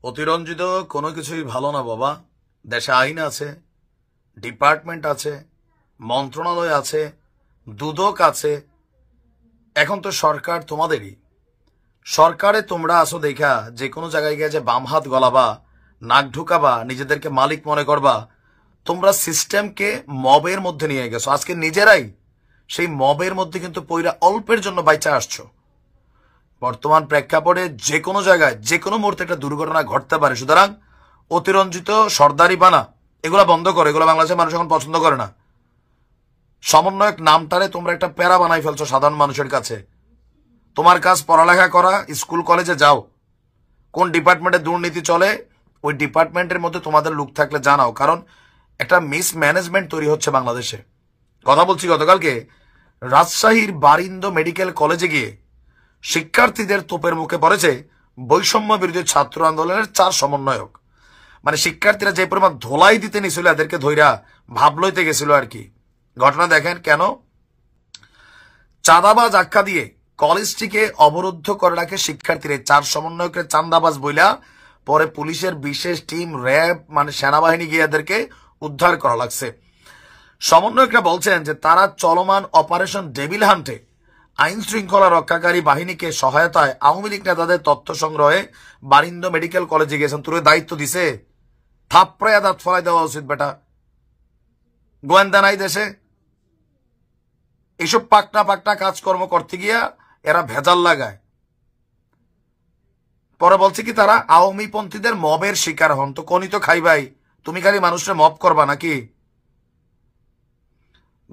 অতিরঞ্জিত কোনো কিছুই ভালো না বাবা। দেশে আইন আছে, ডিপার্টমেন্ট আছে, মন্ত্রণালয় আছে, দুদক আছে। এখন তো সরকার তোমাদেরই। সরকারে তোমরা আসো দেখা যে কোনো জায়গায় গিয়ে যে বাম হাত গলাবা, নাক ঢুকাবা, নিজেদেরকে মালিক মনে করবা। তোমরা সিস্টেমকে মবের মধ্যে নিয়ে গেছো। আজকে নিজেরাই সেই মবের মধ্যে কিন্তু পইরা অল্পের জন্য বাইচা আসছো। বর্তমান প্রেক্ষাপটে যে কোনো জায়গায় যে কোনো মুহূর্তে একটা দুর্ঘটনা ঘটতে পারে। সুতরাং অতিরঞ্জিত সর্দারি বানা এগুলা বন্ধ করো। এগুলো বাংলাদেশের মানুষ এখন পছন্দ করে না। সমন্বয়ক নামটারে তোমরা একটা প্যারা বানাই ফেলছো সাধারণ মানুষের কাছে। তোমার কাজ পড়ালেখা করা, স্কুল কলেজে যাও, কোন ডিপার্টমেন্টে দুর্নীতি চলে ওই ডিপার্টমেন্টের মধ্যে তোমাদের লোক থাকলে জানাও। কারণ একটা মিসম্যানেজমেন্ট তৈরি হচ্ছে বাংলাদেশে। কথা বলছি, গতকালকে রাজশাহীর বারিন্দ মেডিকেল কলেজে গিয়ে শিক্ষার্থীদের তোপের মুখে পড়েছে বৈষম্য বিরোধী ছাত্র আন্দোলনের 4 সমন্বয়ক। মানে শিক্ষার্থীরা যে পরিমাণ ধোলাই দিতে নিছিল এদেরকে ধৈরা ভাব লইতে গেছিল আর কি। ঘটনা দেখেন কেন। চাঁদাবাজ আখ্যা দিয়ে কলেজটিকে অবরুদ্ধ করে রাখে শিক্ষার্থীরা। 4 সমন্বয়কের চাঁদাবাজ বইলা পরে পুলিশের বিশেষ টিম, র্যাব মানে সেনাবাহিনী গিয়ে এদেরকে উদ্ধার করা লাগছে। সমন্বয়করা বলছেন যে তারা চলমান অপারেশন ডেভিল হান্টে আইন শৃঙ্খলা রক্ষাকারী বাহিনীকে সহায়তায় আওয়ামী লীগ নেতাদের তথ্য সংগ্রহে বারিন্দ মেডিকেল কলেজে গিয়েছেন। তোর দায়িত্ব দিছে, থাপড়াইয়া দাঁত ফলাই দেওয়া উচিত বেটা। গোয়েন্দা নাই দেশে। এইসব পাকটা কাজকর্ম করতে গিয়া এরা ভেজাল লাগায়। পরে বলছে কি তারা আওয়ামী পন্থীদের মবের শিকার হন। তো কোনই তো খাইবাই, তুমি খালি মানুষের মব করবা নাকি?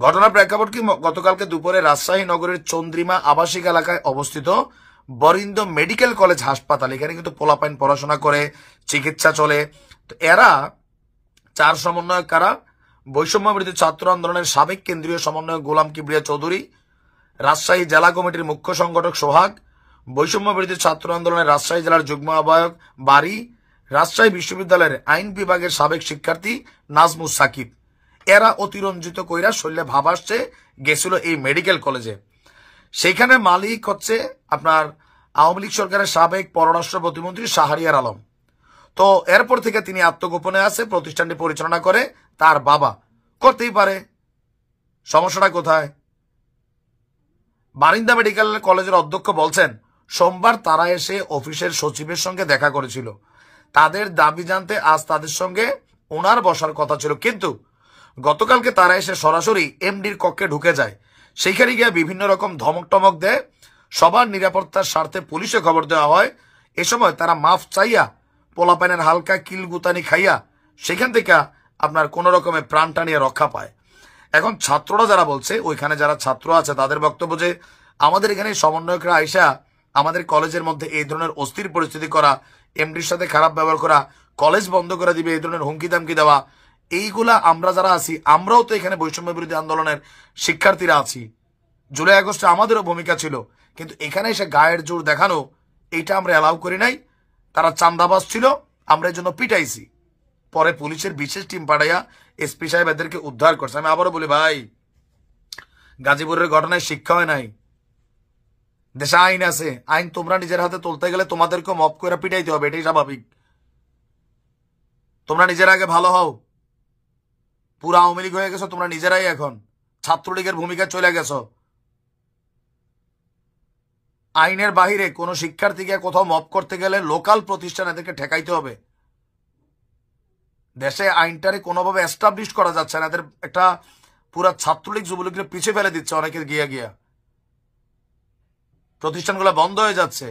ঘটনার প্রেক্ষাপট কি, গতকালকে দুপুরে রাজশাহী নগরের চন্দ্রিমা আবাসিক এলাকায় অবস্থিত বরিন্দ মেডিকেল কলেজ হাসপাতাল, এখানে কিন্তু পোলাপাইন পড়াশোনা করে, চিকিৎসা চলে। তো এরা 4 সমন্বয়ক কারা? বৈষম্য বিরোধী ছাত্র আন্দোলনের সাবেক কেন্দ্রীয় সমন্বয়ক গোলাম কিবরিয়া চৌধুরী, রাজশাহী জেলা কমিটির মুখ্য সংগঠক সোহাগ, বৈষম্য বিরোধী ছাত্র আন্দোলনের রাজশাহী জেলার যুগ্ম আহ্বায়ক বারি, রাজশাহী বিশ্ববিদ্যালয়ের আইন বিভাগের সাবেক শিক্ষার্থী নাজমুস সাকিব। এরা অতিরঞ্জিত কইরা শৈলে ভাব আসছে গেছিল এই মেডিকেল কলেজে। সেইখানে মালিক হচ্ছে আপনার আওয়ামী লীগ সরকারের সাবেক পররাষ্ট্র প্রতিমন্ত্রী শাহরিয়ার আলম। তো এরপর থেকে তিনি আত্মগোপনে আছে, প্রতিষ্ঠানটি পরিচালনা করে তার বাবা। করতেই পারে, সমস্যাটা কোথায়? বারিন্দা মেডিকেল কলেজের অধ্যক্ষ বলছেন সোমবার তারা এসে অফিসের সচিবের সঙ্গে দেখা করেছিল। তাদের দাবি জানতে আজ তাদের সঙ্গে ওনার বসার কথা ছিল, কিন্তু গতকালকে তারা এসে সরাসরি এমডির কক্ষে ঢুকে যায়। সেইখানে গিয়ে বিভিন্ন রকম ধমক টমক দেয়। সবার নিরাপত্তার স্বার্থে পুলিশে খবর দেওয়া হয়। এ সময় তারা মাফ চাইয়া পোলাপাইনের হালকা কিলগুতানি খাইয়া সেখান থেকে আপনার কোন রকমের প্রাণ টানিয়ে রক্ষা পায়। এখন ছাত্ররা যারা বলছে, ওইখানে যারা ছাত্র আছে তাদের বক্তব্য যে আমাদের এখানে সমন্বয়করা আইসা আমাদের কলেজের মধ্যে এই ধরনের অস্থির পরিস্থিতি করা, এমডির সাথে খারাপ ব্যবহার করা, কলেজ বন্ধ করে দিবে এই ধরনের হুমকি দামকি দেওয়া, এইগুলা আমরা যারা আছি, আমরাও তো এখানে বৈষম্য বিরোধী আন্দোলনের শিক্ষার্থীরা আছি। জুলাই আগস্টে আমাদেরও ভূমিকা ছিল, কিন্তু এখানে এসে গায়ের জোর দেখানো এইটা আমরা অ্যালাউ করি নাই। তারা চান্দাবাজ ছিল, আমরা এই জন্য পিটাইছি। পরে পুলিশের বিশেষ টিম পাঠাইয়া এসপি সাহেব এদেরকে উদ্ধার করছে। আমি আবারও বলি ভাই, গাজীপুরের ঘটনায় শিক্ষা হয় নাই। দেশে আইন আছে, আইন তোমরা নিজের হাতে তুলতে গেলে তোমাদেরকে মপ করে পিটাইতে হবে, এটাই স্বাভাবিক। তোমরা নিজের আগে ভালো হও। পুরা আওয়ামী লীগ হয়ে গেছো তোমরা নিজেরাই, এখন ছাত্রলীগের ভূমিকা চলে গেছো। আইনের বাহিরে কোনো শিক্ষার্থীকে কোথাও মপ করতে গেলে লোকাল প্রতিষ্ঠান এদেরকে ঠেকাইতে হবে। দেশে আইনটারে কোনোভাবে এস্টাবলিশ করা যাচ্ছে না। এদের একটা পুরা ছাত্রলীগ যুবলীগকে পিছিয়ে ফেলে দিচ্ছে অনেকে গিয়া গিয়া, প্রতিষ্ঠানগুলো বন্ধ হয়ে যাচ্ছে।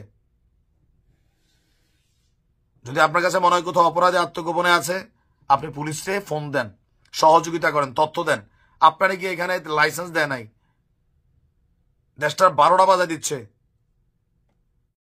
যদি আপনার কাছে মনে হয় কোথাও অপরাধে আত্মগোপনে আছে, আপনি পুলিশে ফোন দেন, সহযোগিতা করেন, তথ্য দেন। আপনারা কি এখানে লাইসেন্স দেয় নাই? দেশটার 12টা বাজায় দিচ্ছে।